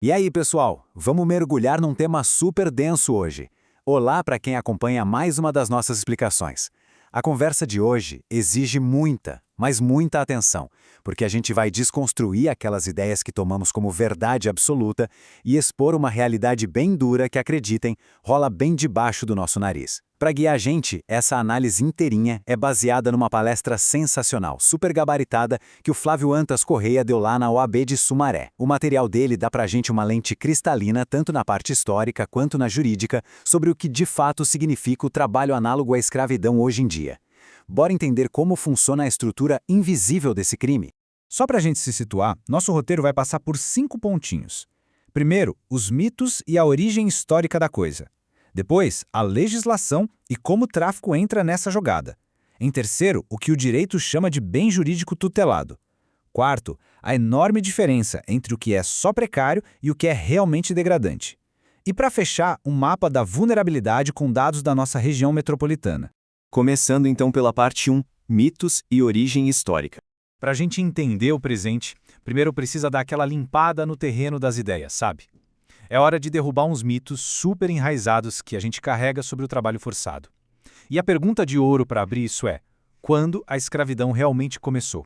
E aí, pessoal, vamos mergulhar num tema super denso hoje. Olá para quem acompanha mais uma das nossas explicações. A conversa de hoje exige muita, mas muita atenção, porque a gente vai desconstruir aquelas ideias que tomamos como verdade absoluta e expor uma realidade bem dura que, acreditem, rola bem debaixo do nosso nariz. Para guiar a gente, essa análise inteirinha é baseada numa palestra sensacional, super gabaritada, que o Flávio Antas Correia deu lá na OAB de Sumaré. O material dele dá pra gente uma lente cristalina, tanto na parte histórica quanto na jurídica, sobre o que de fato significa o trabalho análogo à escravidão hoje em dia. Bora entender como funciona a estrutura invisível desse crime? Só para a gente se situar, nosso roteiro vai passar por 5 pontinhos. Primeiro, os mitos e a origem histórica da coisa. Depois, a legislação e como o tráfico entra nessa jogada. Em terceiro, o que o direito chama de bem jurídico tutelado. Quarto, a enorme diferença entre o que é só precário e o que é realmente degradante. E para fechar, um mapa da vulnerabilidade com dados da nossa região metropolitana. Começando então pela parte 1, mitos e origem histórica. Para a gente entender o presente, primeiro precisa dar aquela limpada no terreno das ideias, sabe? É hora de derrubar uns mitos super enraizados que a gente carrega sobre o trabalho forçado. E a pergunta de ouro para abrir isso é: quando a escravidão realmente começou?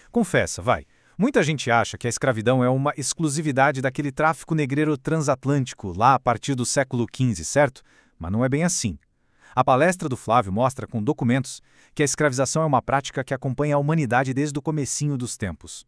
Confessa, vai. Muita gente acha que a escravidão é uma exclusividade daquele tráfico negreiro transatlântico lá a partir do século XV, certo? Mas não é bem assim. A palestra do Flávio mostra com documentos que a escravização é uma prática que acompanha a humanidade desde o comecinho dos tempos.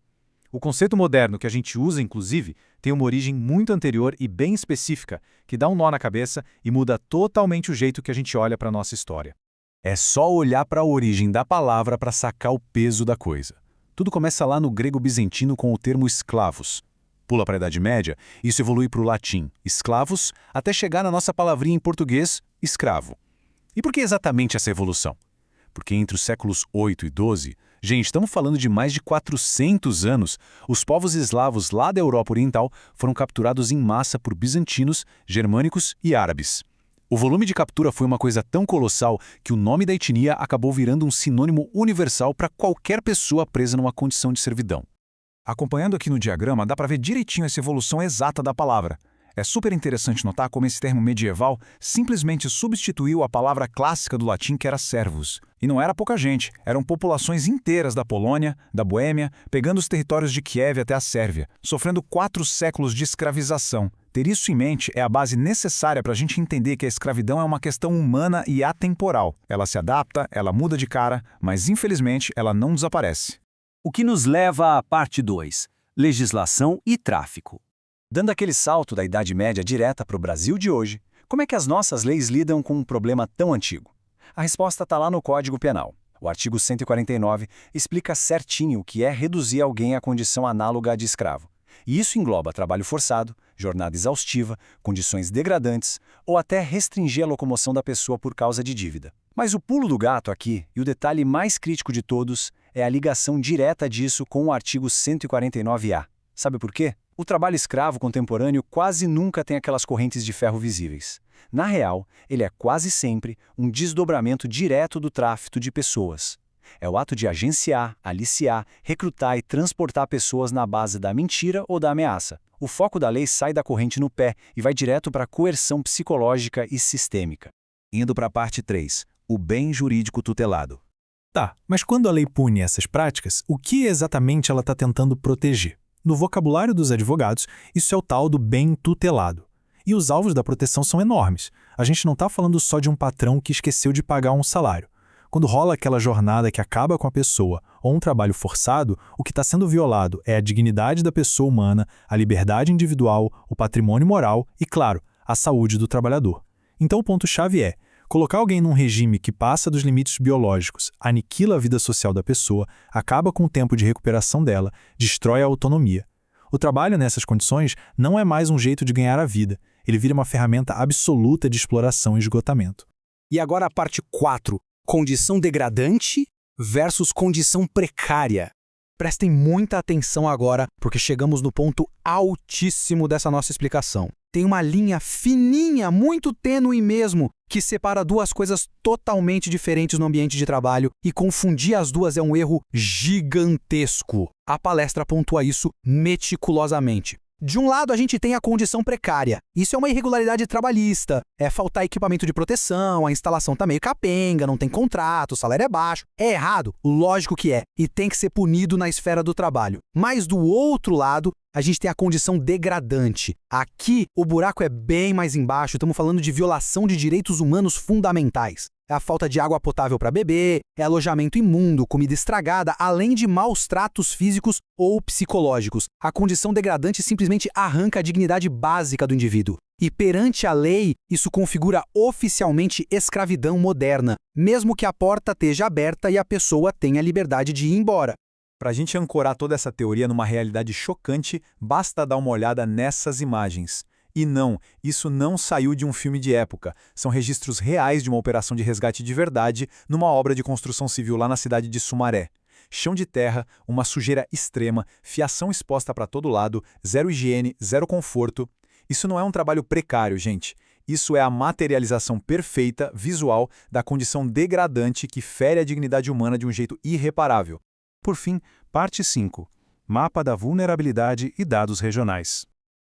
O conceito moderno que a gente usa, inclusive, tem uma origem muito anterior e bem específica, que dá um nó na cabeça e muda totalmente o jeito que a gente olha para a nossa história. É só olhar para a origem da palavra para sacar o peso da coisa. Tudo começa lá no grego bizantino com o termo esclavos. Pula para a Idade Média, isso evolui para o latim, esclavos, até chegar na nossa palavrinha em português, escravo. E por que exatamente essa evolução? Porque entre os séculos 8 e 12, gente, estamos falando de mais de 400 anos, os povos eslavos lá da Europa Oriental foram capturados em massa por bizantinos, germânicos e árabes. O volume de captura foi uma coisa tão colossal que o nome da etnia acabou virando um sinônimo universal para qualquer pessoa presa numa condição de servidão. Acompanhando aqui no diagrama, dá para ver direitinho essa evolução exata da palavra. É super interessante notar como esse termo medieval simplesmente substituiu a palavra clássica do latim que era servus. E não era pouca gente, eram populações inteiras da Polônia, da Boêmia, pegando os territórios de Kiev até a Sérvia, sofrendo 4 séculos de escravização. Ter isso em mente é a base necessária para a gente entender que a escravidão é uma questão humana e atemporal. Ela se adapta, ela muda de cara, mas infelizmente ela não desaparece. O que nos leva à parte 2, legislação e tráfico. Dando aquele salto da Idade Média direta para o Brasil de hoje, como é que as nossas leis lidam com um problema tão antigo? A resposta está lá no Código Penal. O artigo 149 explica certinho o que é reduzir alguém à condição análoga à de escravo. E isso engloba trabalho forçado, jornada exaustiva, condições degradantes ou até restringir a locomoção da pessoa por causa de dívida. Mas o pulo do gato aqui, e o detalhe mais crítico de todos, é a ligação direta disso com o artigo 149-A. Sabe por quê? O trabalho escravo contemporâneo quase nunca tem aquelas correntes de ferro visíveis. Na real, ele é quase sempre um desdobramento direto do tráfico de pessoas. É o ato de agenciar, aliciar, recrutar e transportar pessoas na base da mentira ou da ameaça. O foco da lei sai da corrente no pé e vai direto para a coerção psicológica e sistêmica. Indo para a parte 3, o bem jurídico tutelado. Tá, mas quando a lei pune essas práticas, o que exatamente ela está tentando proteger? No vocabulário dos advogados, isso é o tal do bem tutelado. E os alvos da proteção são enormes. A gente não está falando só de um patrão que esqueceu de pagar um salário. Quando rola aquela jornada que acaba com a pessoa ou um trabalho forçado, o que está sendo violado é a dignidade da pessoa humana, a liberdade individual, o patrimônio moral e, claro, a saúde do trabalhador. Então o ponto-chave é: colocar alguém num regime que passa dos limites biológicos, aniquila a vida social da pessoa, acaba com o tempo de recuperação dela, destrói a autonomia. O trabalho nessas condições não é mais um jeito de ganhar a vida, ele vira uma ferramenta absoluta de exploração e esgotamento. E agora a parte 4, condição degradante versus condição precária. Prestem muita atenção agora, porque chegamos no ponto altíssimo dessa nossa explicação. Tem uma linha fininha, muito tênue mesmo, que separa duas coisas totalmente diferentes no ambiente de trabalho, e confundir as duas é um erro gigantesco. A palestra pontua isso meticulosamente. De um lado, a gente tem a condição precária. Isso é uma irregularidade trabalhista. É faltar equipamento de proteção, a instalação tá meio capenga, não tem contrato, o salário é baixo. É errado? Lógico que é. E tem que ser punido na esfera do trabalho. Mas do outro lado, a gente tem a condição degradante. Aqui, o buraco é bem mais embaixo, estamos falando de violação de direitos humanos fundamentais. É a falta de água potável para beber, é alojamento imundo, comida estragada, além de maus tratos físicos ou psicológicos. A condição degradante simplesmente arranca a dignidade básica do indivíduo. E perante a lei, isso configura oficialmente escravidão moderna, mesmo que a porta esteja aberta e a pessoa tenha a liberdade de ir embora. Para a gente ancorar toda essa teoria numa realidade chocante, basta dar uma olhada nessas imagens. E não, isso não saiu de um filme de época. São registros reais de uma operação de resgate de verdade numa obra de construção civil lá na cidade de Sumaré. Chão de terra, uma sujeira extrema, fiação exposta para todo lado, zero higiene, zero conforto. Isso não é um trabalho precário, gente. Isso é a materialização perfeita, visual, da condição degradante que fere a dignidade humana de um jeito irreparável. Por fim, parte 5. Mapa da vulnerabilidade e dados regionais.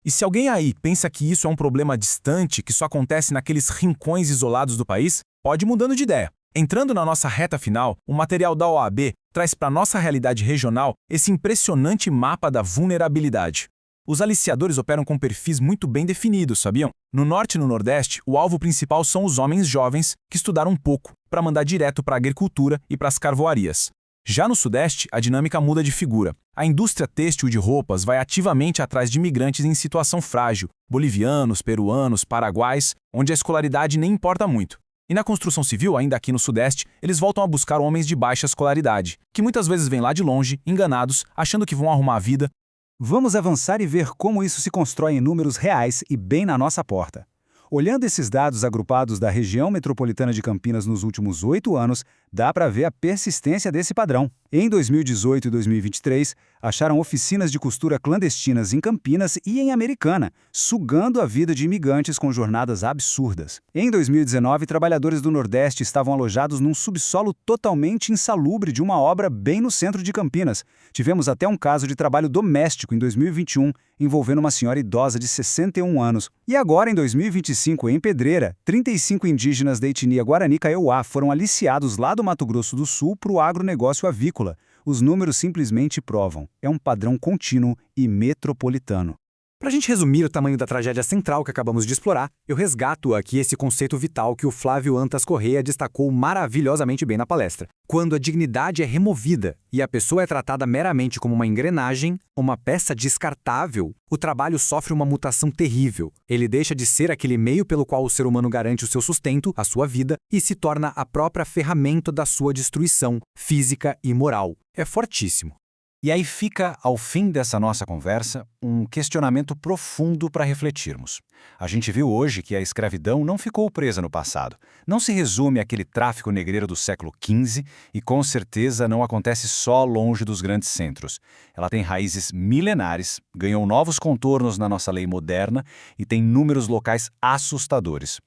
E se alguém aí pensa que isso é um problema distante, que só acontece naqueles rincões isolados do país, pode ir mudando de ideia. Entrando na nossa reta final, o material da OAB traz para a nossa realidade regional esse impressionante mapa da vulnerabilidade. Os aliciadores operam com perfis muito bem definidos, sabiam? No norte e no nordeste, o alvo principal são os homens jovens que estudaram um pouco, para mandar direto para a agricultura e para as carvoarias. Já no Sudeste, a dinâmica muda de figura. A indústria têxtil de roupas vai ativamente atrás de imigrantes em situação frágil, bolivianos, peruanos, paraguaios, onde a escolaridade nem importa muito. E na construção civil, ainda aqui no Sudeste, eles voltam a buscar homens de baixa escolaridade, que muitas vezes vêm lá de longe, enganados, achando que vão arrumar a vida. Vamos avançar e ver como isso se constrói em números reais e bem na nossa porta. Olhando esses dados agrupados da região metropolitana de Campinas nos últimos 8 anos, dá para ver a persistência desse padrão. Em 2018 e 2023, acharam oficinas de costura clandestinas em Campinas e em Americana, sugando a vida de imigrantes com jornadas absurdas. Em 2019, trabalhadores do Nordeste estavam alojados num subsolo totalmente insalubre de uma obra bem no centro de Campinas. Tivemos até um caso de trabalho doméstico em 2021, envolvendo uma senhora idosa de 61 anos. E agora, em 2025, em Pedreira, 35 indígenas da etnia Guarani Kaiowá foram aliciados lá do Mato Grosso do Sul para o agronegócio avícola. Os números simplesmente provam. É um padrão contínuo e metropolitano. Para a gente resumir o tamanho da tragédia central que acabamos de explorar, eu resgato aqui esse conceito vital que o Flávio Antas Correia destacou maravilhosamente bem na palestra. Quando a dignidade é removida e a pessoa é tratada meramente como uma engrenagem, uma peça descartável, o trabalho sofre uma mutação terrível. Ele deixa de ser aquele meio pelo qual o ser humano garante o seu sustento, a sua vida, e se torna a própria ferramenta da sua destruição física e moral. É fortíssimo. E aí fica, ao fim dessa nossa conversa, um questionamento profundo para refletirmos. A gente viu hoje que a escravidão não ficou presa no passado. Não se resume àquele tráfico negreiro do século XV e, com certeza, não acontece só longe dos grandes centros. Ela tem raízes milenares, ganhou novos contornos na nossa lei moderna e tem números locais assustadores.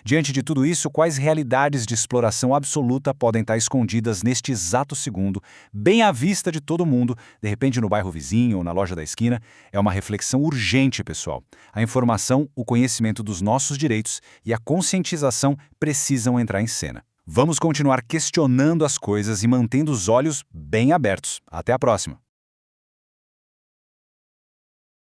Diante de tudo isso, quais realidades de exploração absoluta podem estar escondidas neste exato segundo, bem à vista de todo mundo, de repente no bairro vizinho ou na loja da esquina? É uma reflexão urgente, pessoal. A informação, o conhecimento dos nossos direitos e a conscientização precisam entrar em cena. Vamos continuar questionando as coisas e mantendo os olhos bem abertos. Até a próxima!